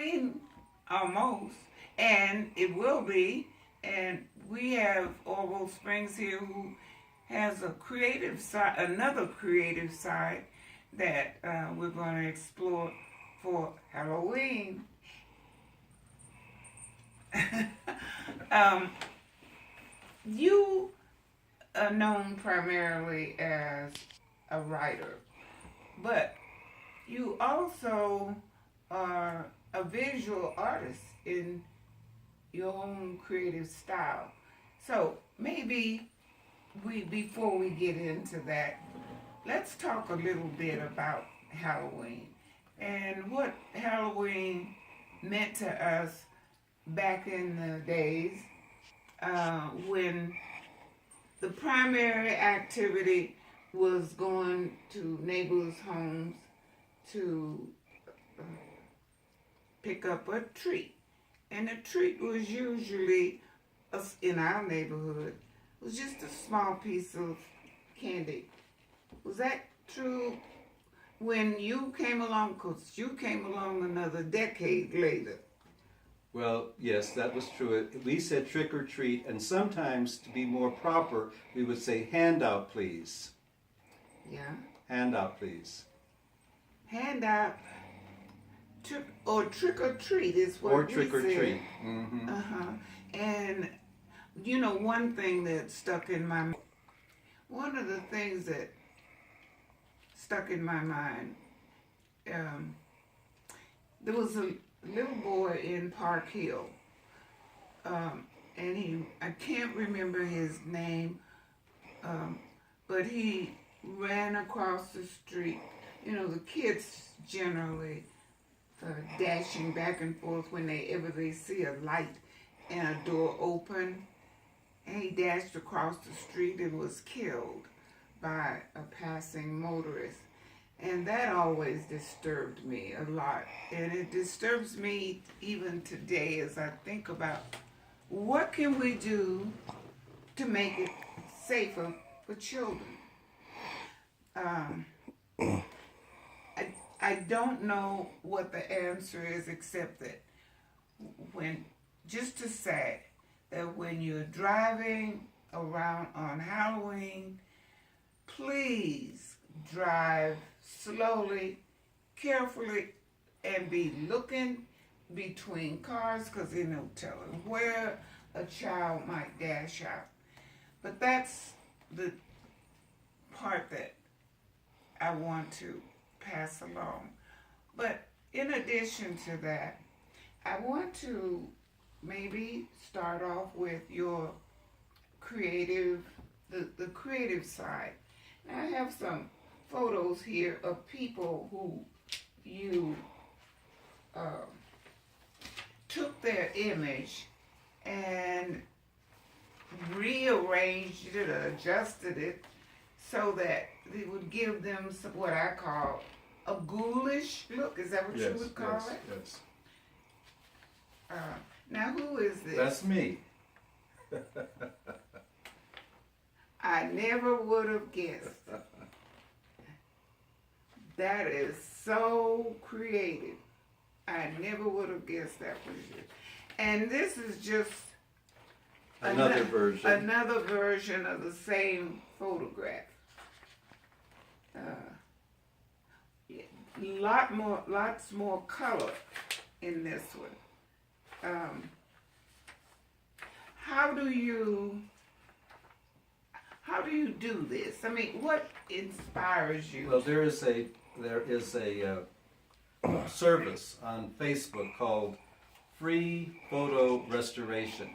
Halloween almost, and it will be. And we have Orville Springs here who has a creative side, another creative side that we're going to explore for Halloween. You are known primarily as a writer, but you also are a visual artist in your own creative style. So maybe before we get into that, let's talk a little bit about Halloween and what Halloween meant to us back in the days when the primary activity was going to neighbors' homes to pick up a treat. And the treat was usually, in our neighborhood, was just a small piece of candy. Was that true when you came along? Because you came along another decade later. Well, yes, that was true. We said trick or treat, and sometimes, to be more proper, we would say handout, please. Yeah. Handout, please. Handout, trick or treat is what or we trick or said. treat. Mm-hmm. And you know, one thing that stuck in my mind, one of the things that stuck in my mind, there was a little boy in Park Hill, and I can't remember his name, but he ran across the street. You know, the kids generally dashing back and forth whenever they see a light and a door open. And he dashed across the street and was killed by a passing motorist. And that always disturbed me a lot. And it disturbs me even today as I think about what can we do to make it safer for children. I don't know what the answer is, except that just to say that when you're driving around on Halloween, please drive slowly, carefully, and be looking between cars, because there's no telling where a child might dash out. But that's the part that I want to pass along. But in addition to that, I want to maybe start off with your creative, the creative side. Now I have some photos here of people who you took their image and rearranged it or adjusted it so that it would give them what I call a ghoulish look. Is that what you would call it? Yes. Now, who is this? That's me. I never would have guessed. That is so creative. I never would have guessed that was you. And this is just Another version. Another version of the same photograph. Lots more color in this one. How do you do this? I mean, what inspires you? Well, there is a service on Facebook called Free Photo Restoration,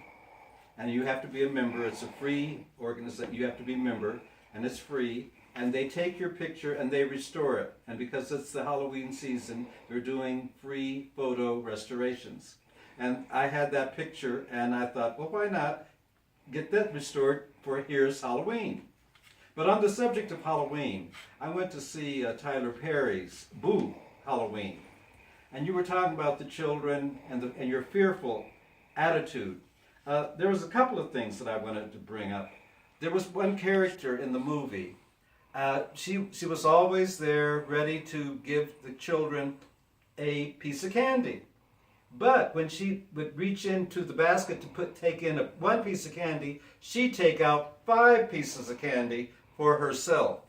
and you have to be a member. It's a free organization. You have to be a member, and it's free. And they take your picture and they restore it. And because it's the Halloween season, they're doing free photo restorations. And I had that picture and I thought, well, why not get that restored for Here's Halloween? But on the subject of Halloween, I went to see Tyler Perry's Boo Halloween. And you were talking about the children and your fearful attitude. There was a couple of things that I wanted to bring up. There was one character in the movie. She was always there, ready to give the children a piece of candy. But when she would reach into the basket to take in one piece of candy, she'd take out 5 pieces of candy for herself.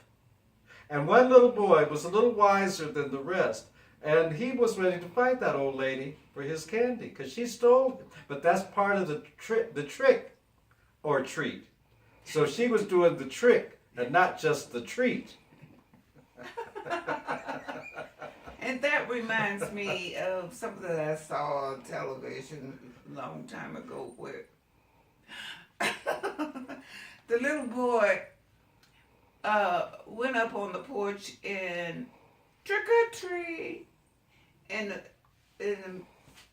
And one little boy was a little wiser than the rest, and he was ready to fight that old lady for his candy because she stole it. But that's part of the trick or treat. So she was doing the trick and not just the treat. And that reminds me of something that I saw on television a long time ago where the little boy went up on the porch and trick or treat, and the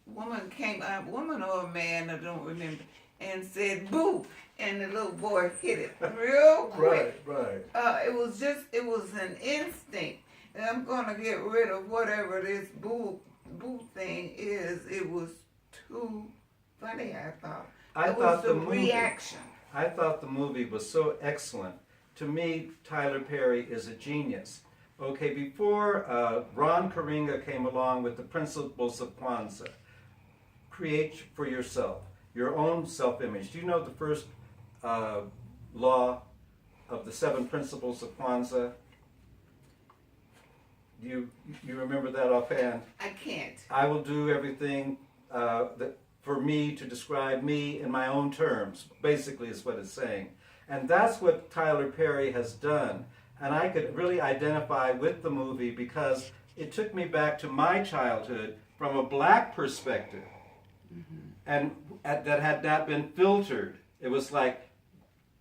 woman came up, woman or a man, I don't remember, and said boo, and the little boy hit it real quick. Right. It was an instinct. And I'm gonna get rid of whatever this boo thing is. It was too funny, I thought. It was the reaction. I thought the movie was so excellent. To me, Tyler Perry is a genius. Okay, before Ron Karinga came along with the principles of Kwanzaa, create for yourself, your own self-image. Do you know the first law of the 7 principles of Kwanzaa? You remember that offhand? I can't. I will do everything for me to describe me in my own terms, basically is what it's saying. And that's what Tyler Perry has done. And I could really identify with the movie because it took me back to my childhood from a black perspective. Mm-hmm. And that had not been filtered. It was like,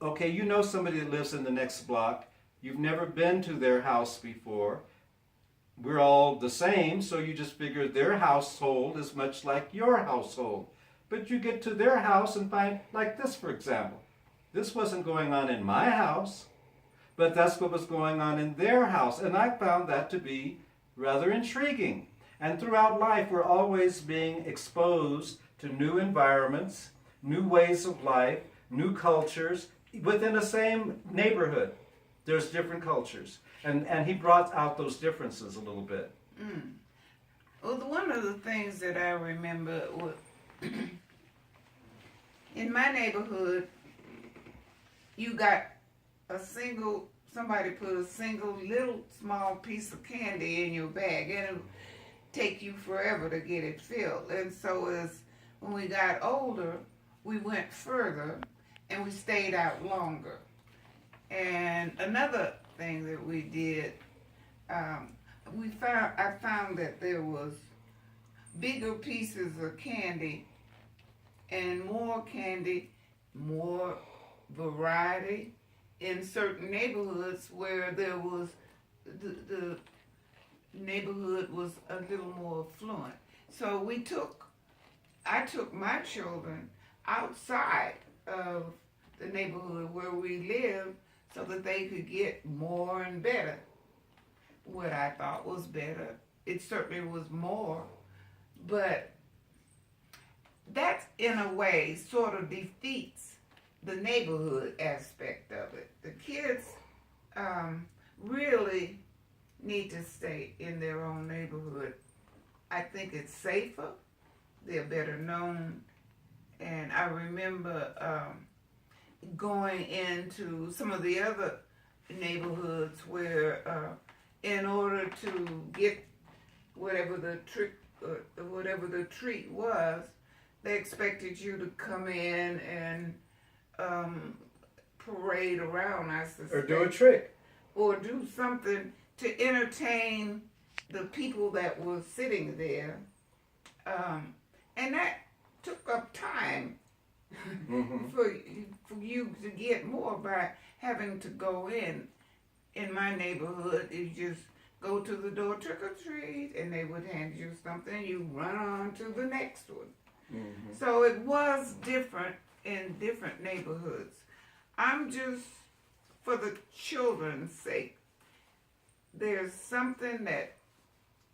okay, you know somebody that lives in the next block. You've never been to their house before. We're all the same, so you just figure their household is much like your household. But you get to their house and find, like this for example, this wasn't going on in my house, but that's what was going on in their house. And I found that to be rather intriguing. And throughout life, we're always being exposed to new environments, new ways of life, new cultures within the same neighborhood. There's different cultures. And he brought out those differences a little bit. Mm. Well, one of the things that I remember was in my neighborhood, you got somebody put a single little small piece of candy in your bag, and it would take you forever to get it filled. And so when we got older, we went further and we stayed out longer. And another thing that we did, I found that there was bigger pieces of candy and more candy, more variety in certain neighborhoods where there was the neighborhood was a little more affluent. So I took my children outside of the neighborhood where we lived so that they could get more and better. What I thought was better. It certainly was more, but that in a way sort of defeats the neighborhood aspect of it. The kids really need to stay in their own neighborhood. I think it's safer, they're better known, and I remember going into some of the other neighborhoods where in order to get whatever the treat was, they expected you to come in and parade around, I suspect. Or do a trick. Or do something to entertain the people that were sitting there. And that took up time mm-hmm. for you to get more by having to go in. In my neighborhood, you just go to the door, trick or treat, and they would hand you something, you run on to the next one. Mm-hmm. So it was different in different neighborhoods. I'm just, for the children's sake, there's something that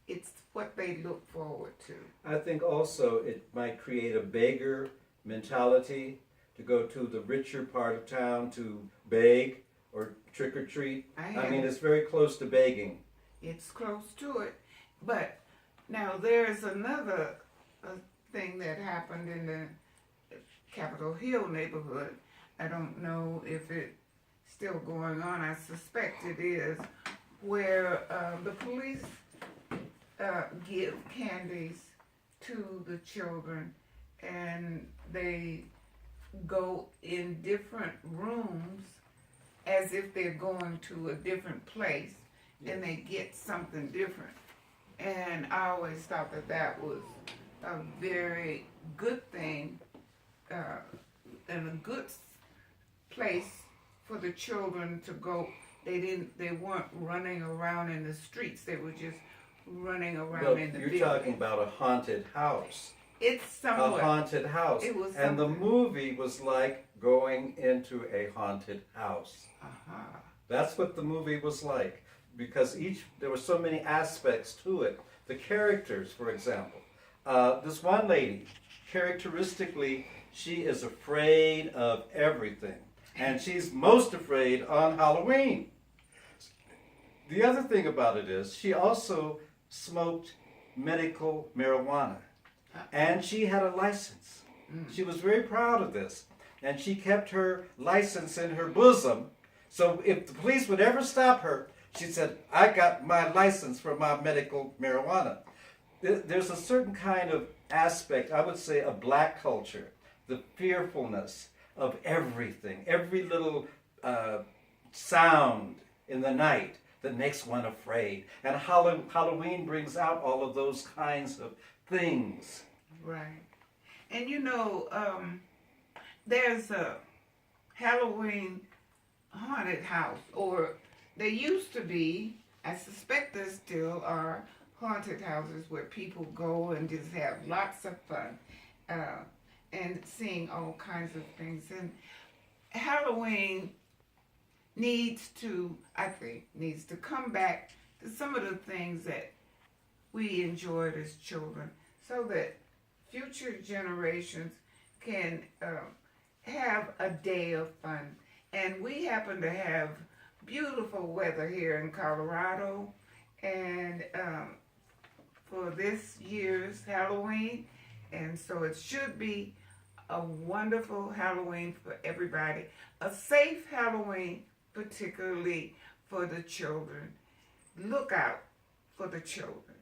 it's what they look forward to. I think also it might create a beggar mentality to go to the richer part of town to beg or trick or treat. I mean, it's very close to begging. It's close to it. But now there's another thing that happened in the Capitol Hill neighborhood. I don't know if it's still going on. I suspect it is, where the police give candies to the children, and they go in different rooms as if they're going to a different place, and they get something different. And I always thought that that was a very good thing, and a good place for the children to go. They weren't running around in the streets. They were just running around Well, in the you're building. talking about a haunted house. It's somewhat. A haunted house. It was and the something. movie was like going into a haunted house. Uh-huh. That's what the movie was like, because there were so many aspects to it. The characters, for example, this one lady, characteristically, she is afraid of everything, and she's most afraid on Halloween. The other thing about it is she also smoked medical marijuana, and she had a license. She was very proud of this, and she kept her license in her bosom. So if the police would ever stop her, she said, I got my license for my medical marijuana. There's a certain kind of aspect, I would say, of black culture, the fearfulness of everything, every little sound in the night that makes one afraid. And Halloween brings out all of those kinds of things. Right. And you know, there's a Halloween haunted house, or there used to be, I suspect there still are, haunted houses where people go and just have lots of fun and seeing all kinds of things. And Halloween I think, needs to come back to some of the things that we enjoyed as children, so that future generations can have a day of fun. And we happen to have beautiful weather here in Colorado, and for this year's Halloween, and so it should be a wonderful Halloween for everybody, a safe Halloween, particularly for the children. Look out for the children.